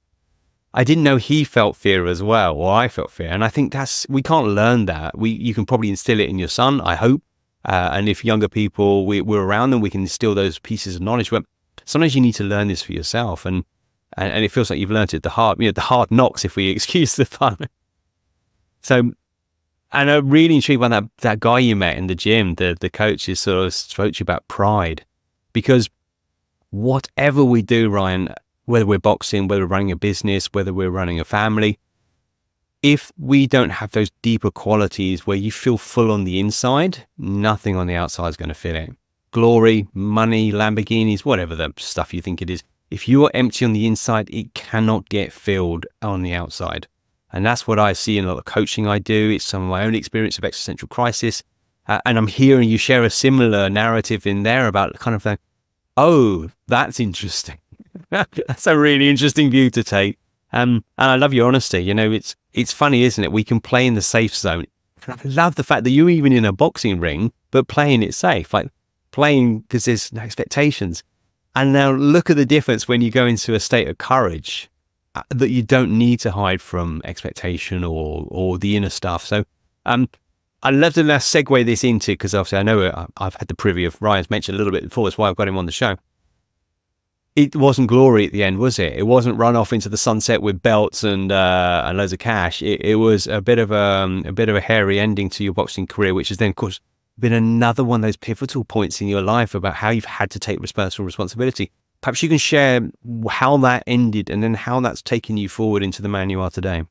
I didn't know he felt fear as well, or I felt fear. And I think we can't learn that. You can probably instill it in your son, I hope. And if younger people, we're around them, we can instill those pieces of knowledge. But sometimes you need to learn this for yourself. And it feels like you've learned it the hard knocks, if we excuse the pun. So, and I'm really intrigued by that guy you met in the gym, the coach, who sort of spoke to you about pride. Because whatever we do, Ryan, whether we're boxing, whether we're running a business, whether we're running a family, if we don't have those deeper qualities where you feel full on the inside, nothing on the outside is going to fit it. Glory, money, Lamborghinis, whatever the stuff you think it is. If you are empty on the inside, it cannot get filled on the outside. And that's what I see in a lot of coaching I do. It's some of my own experience of existential crisis. And I'm hearing you share a similar narrative in there about kind of like, oh, that's interesting. That's a really interesting view to take. And I love your honesty. It's funny, isn't it? We can play in the safe zone. And I love the fact that you're even in a boxing ring, but playing it safe, like playing because there's no expectations. And now look at the difference when you go into a state of courage, that you don't need to hide from expectation or the inner stuff. So I'd love to now segue this into, because obviously I know I've had the privy of Ryan's mentioned a little bit before. That's why I've got him on the show. It wasn't glory at the end, was it? It wasn't run off into the sunset with belts and loads of cash. It was a bit of a hairy ending to your boxing career, which has then, of course, been another one of those pivotal points in your life about how you've had to take personal responsibility. Perhaps you can share how that ended and then how that's taken you forward into the man you are today.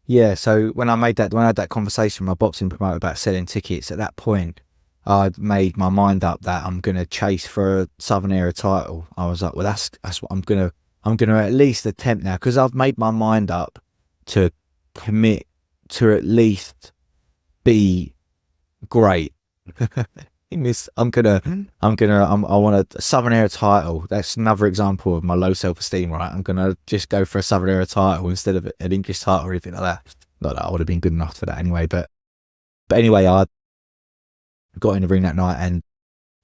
Yeah, so when I had that conversation with my boxing promoter about selling tickets, at that point, I'd made my mind up that I'm going to chase for a Southern Era title. I was like, well, that's what I'm going to at least attempt now, because I've made my mind up to commit to at least be great. I want a Southern Era title. That's another example of my low self-esteem, right? I'm going to just go for a Southern Era title instead of an English title or anything like that. Not that I would have been good enough for that anyway, but anyway, I got in the ring that night and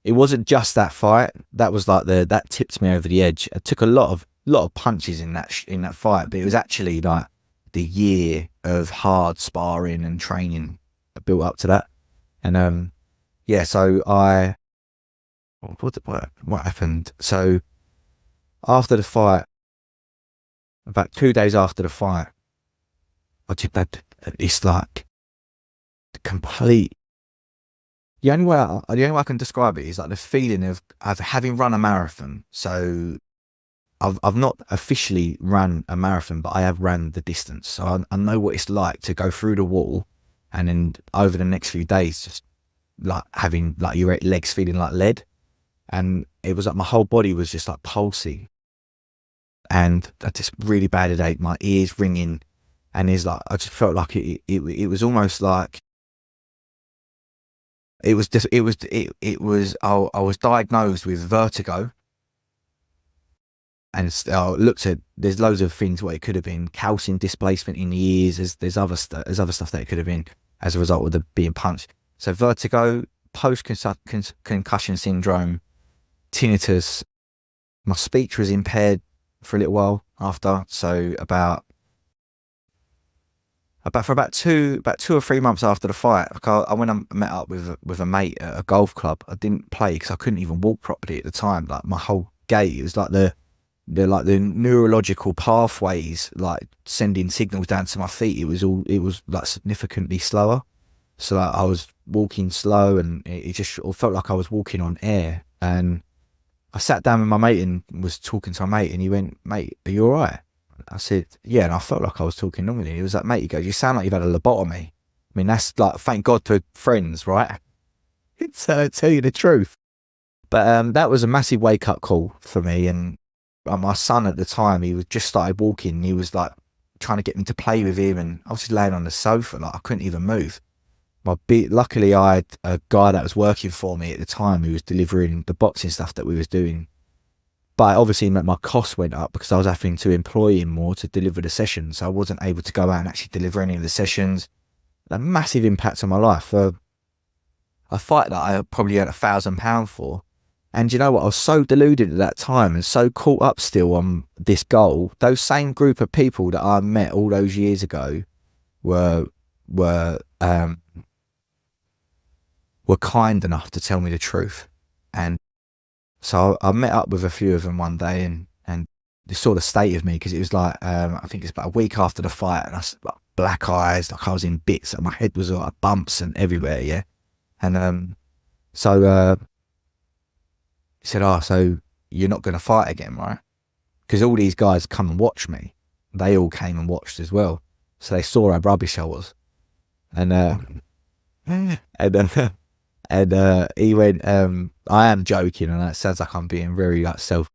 it wasn't just that fight. That was like that tipped me over the edge. I took a lot of punches in that fight, but it was actually like the year of hard sparring and training that built up to that. And yeah, so what happened? So after the fight, about 2 days after the fight, I just had this like complete. The only way I can describe it is like the feeling of having run a marathon. So I've not officially run a marathon, but I have ran the distance. So I know what it's like to go through the wall, and then over the next few days, just like having like your legs feeling like lead, and it was like my whole body was just like pulsing, and I just really bad headache, my ears ringing, and it's like I just felt like it was almost like I was diagnosed with vertigo. And I looked at, there's loads of things what it could have been, calcium displacement in the ears. There's other stuff that it could have been as a result of the being punched. So vertigo, post-concussion syndrome, tinnitus. My speech was impaired for a little while after. So for about 2 or 3 months after the fight, I went and met up with a mate at a golf club. I didn't play because I couldn't even walk properly at the time. Like my whole gait, it was like the neurological pathways like sending signals down to my feet. It was like significantly slower. So like, I was walking slow, and it just felt like I was walking on air. And I sat down with my mate and was talking to my mate, and he went, "Mate, are you all right?" I said, "Yeah," and I felt like I was talking normally. He was like, "Mate," he goes, "You sound like you've had a lobotomy." I mean, that's like, thank God for friends, right? So tell you the truth. But that was a massive wake up call for me. And my son at the time, he was just started walking. And he was like trying to get me to play with him, and I was just laying on the sofa, like I couldn't even move. Luckily, I had a guy that was working for me at the time who was delivering the boxing stuff that we was doing. But obviously, my costs went up because I was having to employ him more to deliver the sessions. So I wasn't able to go out and actually deliver any of the sessions. A massive impact on my life. For a fight that I probably earned £1,000 for. And you know what? I was so deluded at that time and so caught up still on this goal. Those same group of people that I met all those years ago were kind enough to tell me the truth. And so I met up with a few of them one day, and they saw the state of me, because it was like, I think it's about a week after the fight, and I was like black eyes, like I was in bits, and my head was like bumps and everywhere, yeah. And so he said, "Oh, so you're not going to fight again, right?" Because all these guys come and watch me. They all came and watched as well. So they saw how rubbish I was. And and he went, "I am joking, and that sounds like I'm being very like flag."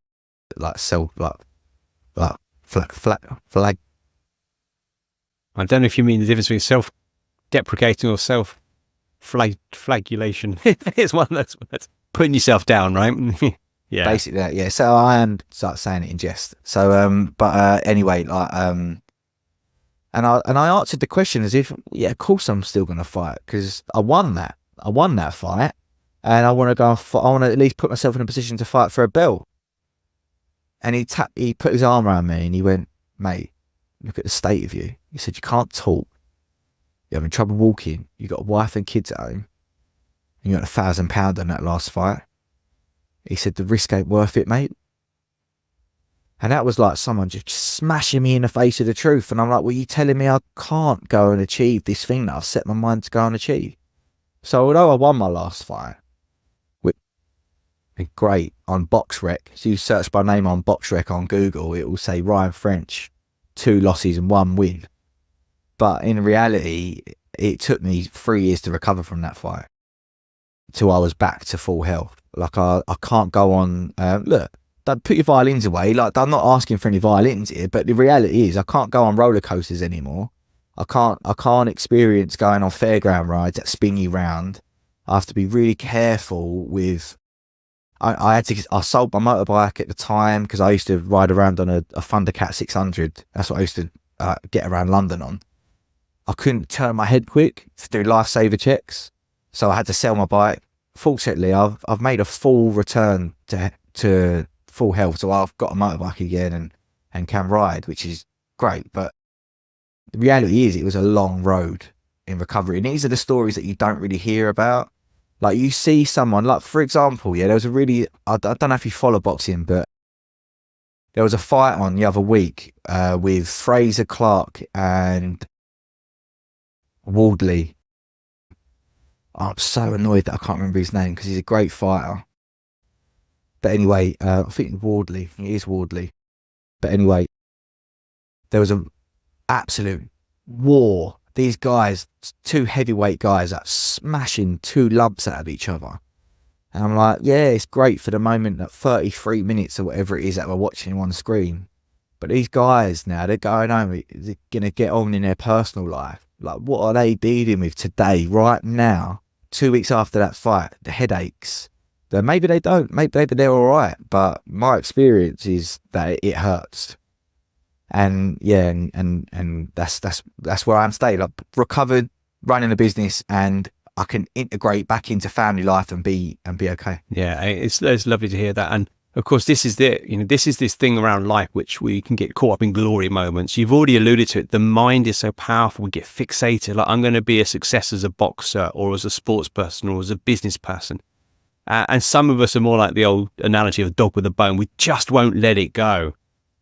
I don't know if you mean the difference between self-deprecating or self-flagellation. It's one that's putting yourself down, right? Yeah. Basically that, yeah. So I am start saying it in jest. So but anyway, like and I answered the question as if, yeah, of course I'm still gonna fight, because I won that fight, and I want to go. I want to at least put myself in a position to fight for a belt. And he put his arm around me and he went, "Mate, look at the state of you." He said, "You can't talk. You're having trouble walking. You got a wife and kids at home. And you got £1,000 on that last fight." He said, "The risk ain't worth it, mate." And that was like someone just smashing me in the face of the truth. And I'm like, "Well, you telling me I can't go and achieve this thing that I've set my mind to go and achieve?" So although I won my last fight, which was great, on BoxRec, so you search my name on BoxRec on Google, it will say Ryan French, 2 losses and 1 win. But in reality, it took me 3 years to recover from that fight, till I was back to full health. Like I can't go on, look, don't put your violins away. Like, I'm not asking for any violins here, but the reality is I can't go on roller coasters anymore. I can't experience going on fairground rides that spin you round. I have to be really careful with. I sold my motorbike at the time, because I used to ride around on a Thundercat 600. That's what I used to get around London on. I couldn't turn my head quick to do lifesaver checks, so I had to sell my bike. fortunately, I've made a full return to full health. So I've got a motorbike again and can ride, which is great. But the reality is, it was a long road in recovery. And these are the stories that you don't really hear about. Like, you see someone, like, for example, there was a really, I don't know if you follow boxing, but there was a fight on the other week with Fraser Clark and Wardley. I'm so annoyed that I can't remember his name because he's a great fighter. But anyway, I think Wardley, it is Wardley. But anyway, there was an absolute war. These guys, two heavyweight guys, that smashing two lumps out of each other. And I'm like, yeah, it's great for the moment, that 33 minutes or whatever it is that we're watching on screen. But these guys now, they're going home, they're going to get on in their personal life. Like, what are they dealing with today, right now, 2 weeks after that fight? The headaches. Maybe they don't, maybe they're all right. But my experience is that it hurts. And yeah, and that's where I'm staying. Like, recovered, running a business, and I can integrate back into family life and be okay. Yeah, it's lovely to hear that. And of course, this is this thing around life which we can get caught up in glory moments. You've already alluded to it. The mind is so powerful. We get fixated. Like, I'm going to be a success as a boxer or as a sports person or as a business person. And some of us are more like the old analogy of a dog with a bone. We just won't let it go.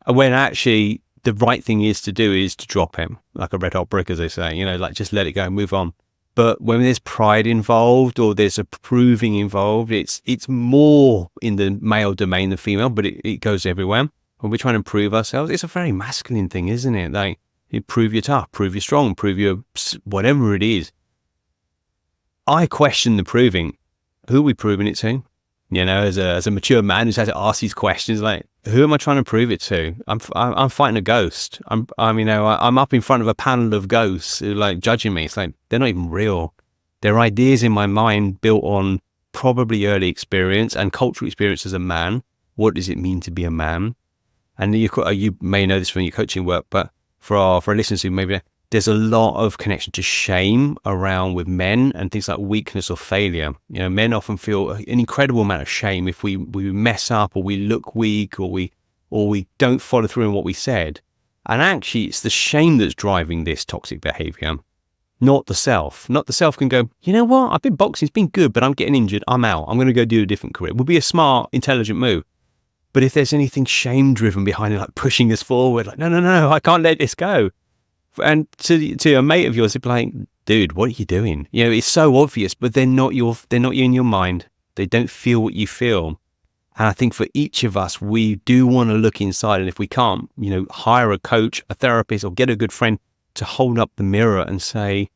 When actually the right thing is to do is to drop him, like a red hot brick, as they say, like, just let it go and move on. But when there's pride involved or there's a proving involved, it's more in the male domain than female, but it goes everywhere. When we're trying to prove ourselves, it's a very masculine thing, isn't it? Like, you prove you're tough, prove you're strong, prove you're whatever it is. I question the proving. Who are we proving it to? As a mature man who's had to ask these questions, like, who am I trying to prove it to? I'm fighting a ghost. I'm up in front of a panel of ghosts who are, like, judging me. It's like, they're not even real. They're ideas in my mind built on probably early experience and cultural experience as a man. What does it mean to be a man? And you may know this from your coaching work, but for our listeners who maybe, there's a lot of connection to shame around with men and things like weakness or failure. Men often feel an incredible amount of shame if we mess up or we look weak or we don't follow through on what we said. And actually, it's the shame that's driving this toxic behavior, not the self. Not the self can go, you know what? I've been boxing, it's been good, but I'm getting injured. I'm out. I'm going to go do a different career. It would be a smart, intelligent move. But if there's anything shame driven behind it, like pushing us forward, like, no, I can't let this go. And to a mate of yours, it'd be like, dude, what are you doing? It's so obvious, but they're not you in your mind. They don't feel what you feel. And I think for each of us, we do want to look inside. And if we can't, hire a coach, a therapist, or get a good friend to hold up the mirror and say,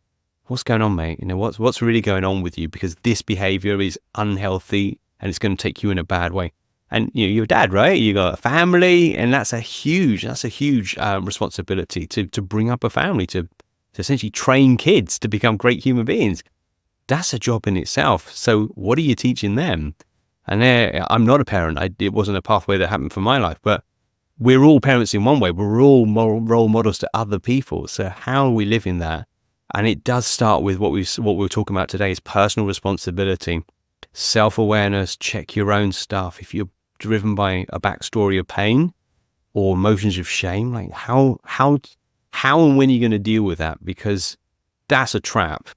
what's going on, mate? What's really going on with you? Because this behavior is unhealthy and it's going to take you in a bad way. And you're a dad, right? You got a family, and that's a huge responsibility to bring up a family, to essentially train kids to become great human beings. That's a job in itself. So what are you teaching them? And I'm not a parent. It wasn't a pathway that happened for my life, but we're all parents in one way. We're all role models to other people. So how are we living that? And it does start with what we're talking about today is personal responsibility, self-awareness, check your own stuff. If you're driven by a backstory of pain or emotions of shame, like how and when are you going to deal with that? Because that's a trap.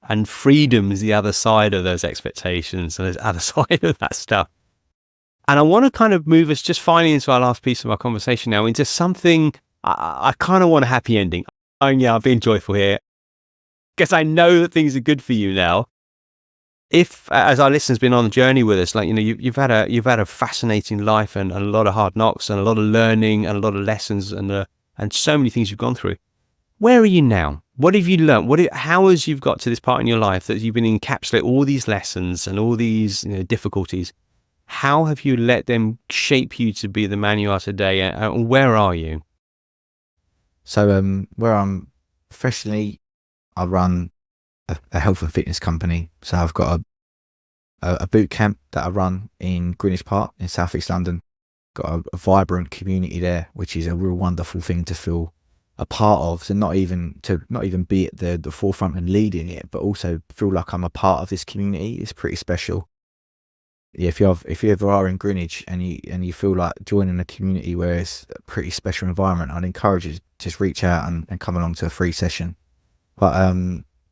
And freedom is the other side of those expectations and the other side of that stuff. And I want to kind of move us just finally into our last piece of our conversation now, into something I kind of want a happy ending. I'm being joyful here because I know that things are good for you now. If, as our listeners been on the journey with us, like, you've had a fascinating life and a lot of hard knocks and a lot of learning and a lot of lessons and so many things you've gone through. Where are you now? What have you learned? How has you got to this part in your life that you've been encapsulate all these lessons and all these difficulties? How have you let them shape you to be the man you are today? And where are you? So where I'm professionally, I run a health and fitness company. So I've got a boot camp that I run in Greenwich Park in South East London. Got a vibrant community there, which is a real wonderful thing to feel a part of, so not even be at the forefront and leading it, but also feel like I'm a part of this community is pretty special. Yeah, if you ever are in Greenwich and you feel like joining a community where it's a pretty special environment, I'd encourage you to just reach out and come along to a free session. But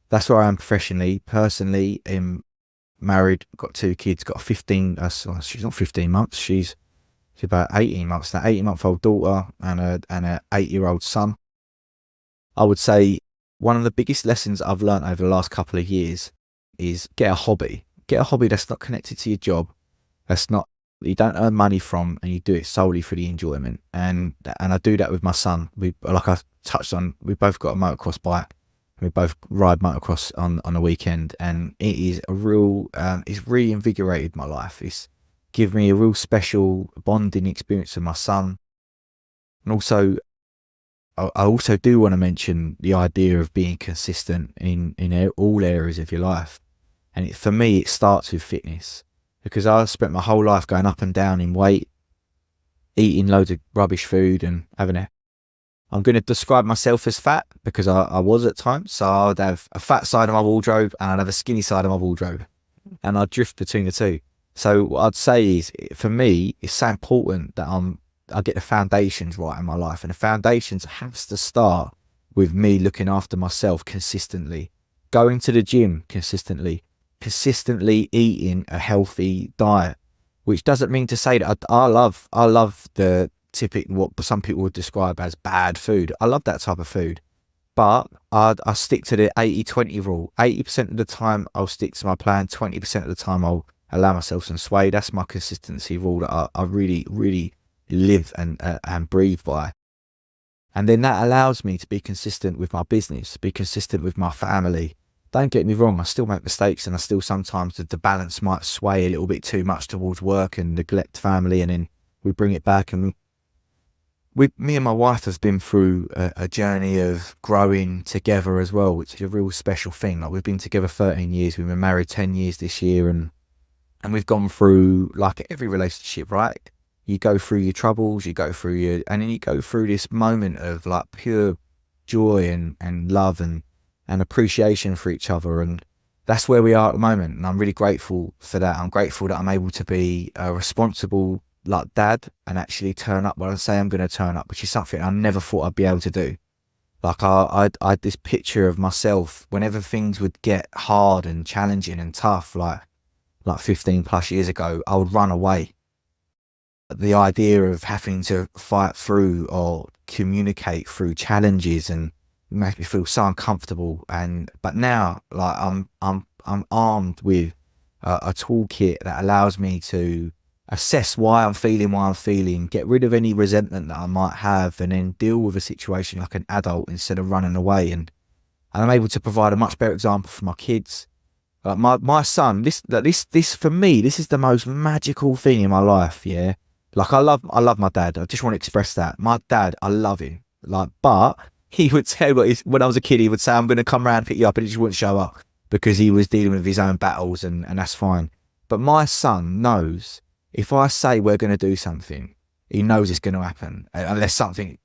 that's where I am professionally. Personally, I'm married, got 2 kids, got a 15. She's not 15 months. She's about 18 months now. 18-month-old daughter and a 8-year-old son. I would say one of the biggest lessons I've learned over the last couple of years is get a hobby. Get a hobby that's not connected to your job. That's not, you don't earn money from, and you do it solely for the enjoyment. And I do that with my son. Like I touched on, we both got a motocross bike. We both ride motocross on a weekend, and it is a real, it's reinvigorated my life. It's given me a real special bonding experience with my son. And also, I also do want to mention the idea of being consistent in all areas of your life. And for me, it starts with fitness, because I spent my whole life going up and down in weight, eating loads of rubbish food and I'm going to describe myself as fat, because I was at times. So I'd have a fat side of my wardrobe and I'd have a skinny side of my wardrobe, and I'd drift between the two. So what I'd say is, for me, it's so important that I get the foundations right in my life, and the foundations has to start with me looking after myself consistently, going to the gym consistently eating a healthy diet, which doesn't mean to say that I love the typical, what some people would describe as bad food. I love that type of food, but I stick to the 80-20 rule. 80% of the time I'll stick to my plan, 20% of the time I'll allow myself some sway. That's my consistency rule that I really, really live and breathe by. And then that allows me to be consistent with my business, be consistent with my family. Don't get me wrong, I still make mistakes, and I still sometimes the balance might sway a little bit too much towards work and neglect family, and then we bring it back. And me and my wife have been through a journey of growing together as well, which is a real special thing. Like, we've been together 13 years, we've been married 10 years this year, and we've gone through, like every relationship, right? You go through your troubles, and then you go through this moment of like pure joy and love and appreciation for each other. And that's where we are at the moment. And I'm really grateful for that. I'm grateful that I'm able to be a responsible like dad and actually turn up when I say I'm going to turn up, which is something I never thought I'd be able to do. Like I had this picture of myself whenever things would get hard and challenging and tough, like 15 plus years ago, I would run away. The idea of having to fight through or communicate through challenges and make me feel so uncomfortable. But now, like, I'm armed with a toolkit that allows me to assess why I'm feeling, get rid of any resentment that I might have, and then deal with a situation like an adult instead of running away. And I'm able to provide a much better example for my kids. Like my son, this for me, this is the most magical thing in my life. Yeah, like I love my dad. I just want to express that. My dad, I love him. Like, but he would say, when I was a kid, he would say, I'm going to come around, pick you up, and he just wouldn't show up because he was dealing with his own battles, and that's fine. But my son knows, if I say we're going to do something, he knows it's going to happen, unless something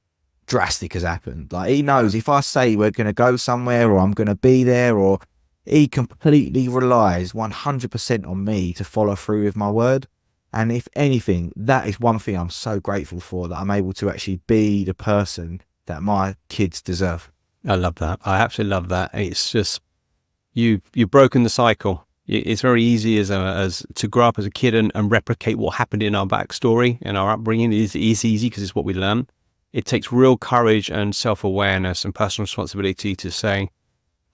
drastic has happened. Like, he knows if I say we're going to go somewhere, or I'm going to be there, or he completely relies 100% on me to follow through with my word. And if anything, that is one thing I'm so grateful for, that I'm able to actually be the person that my kids deserve. I love that. I absolutely love that. It's just, you've broken the cycle. It's very easy as to grow up as a kid and replicate what happened in our backstory and our upbringing. It is easy because it's what we learn. It takes real courage and self-awareness and personal responsibility to say,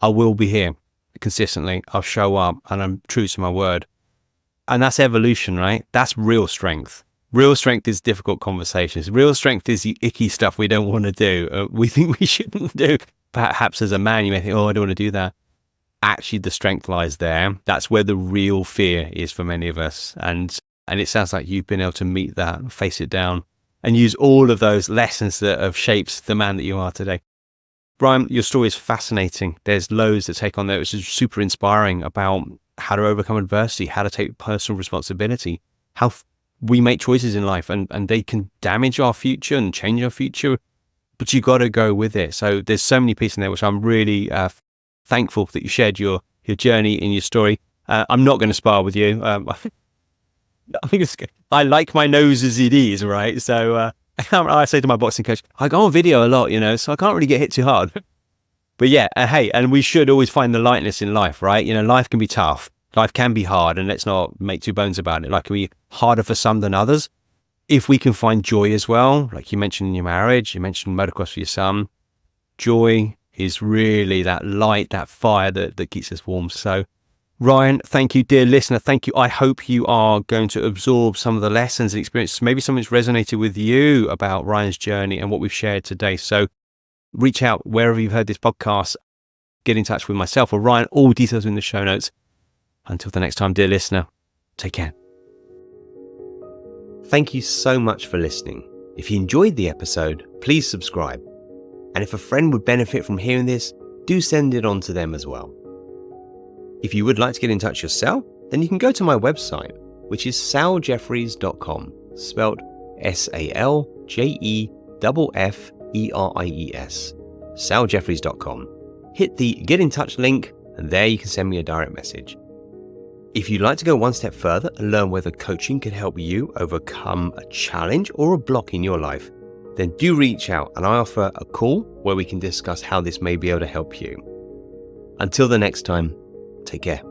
I will be here consistently. I'll show up and I'm true to my word. And that's evolution, right? That's real strength. Real strength is difficult conversations. Real strength is the icky stuff we don't want to do. We think we shouldn't do. Perhaps as a man, you may think, oh, I don't want to do that. Actually, the strength lies there. That's where the real fear is for many of us. And it sounds like you've been able to meet that, face it down, and use all of those lessons that have shaped the man that you are today. Brian, your story is fascinating. There's loads to take on there, which is super inspiring, about how to overcome adversity, how to take personal responsibility, how we make choices in life and they can damage our future and change our future. but you got to go with it. So there's so many pieces in there, which I'm really thankful that you shared your journey and your story. I'm not going to spar with you. I think I like my nose as it is, right? So I say to my boxing coach, I go on video a lot, so I can't really get hit too hard. But yeah, hey, and we should always find the lightness in life, right? Life can be tough. Life can be hard, and let's not make two bones about it. Life can be harder for some than others. If we can find joy as well, like you mentioned in your marriage, you mentioned motocross for your son, joy is really that light, that fire that keeps us warm. So Ryan, thank you, dear listener. Thank you. I hope you are going to absorb some of the lessons and experiences. Maybe something's resonated with you about Ryan's journey and what we've shared today. So reach out wherever you've heard this podcast. Get in touch with myself or Ryan. All details in the show notes. Until the next time, dear listener, take care. Thank you so much for listening. If you enjoyed the episode, please subscribe. And if a friend would benefit from hearing this, do send it on to them as well. If you would like to get in touch yourself, then you can go to my website, which is saljeffreys.com, spelled SALJEFFERIES, saljeffreys.com. Hit the Get in Touch link, and there you can send me a direct message. If you'd like to go one step further and learn whether coaching can help you overcome a challenge or a block in your life, then do reach out and I offer a call where we can discuss how this may be able to help you. Until the next time, take care.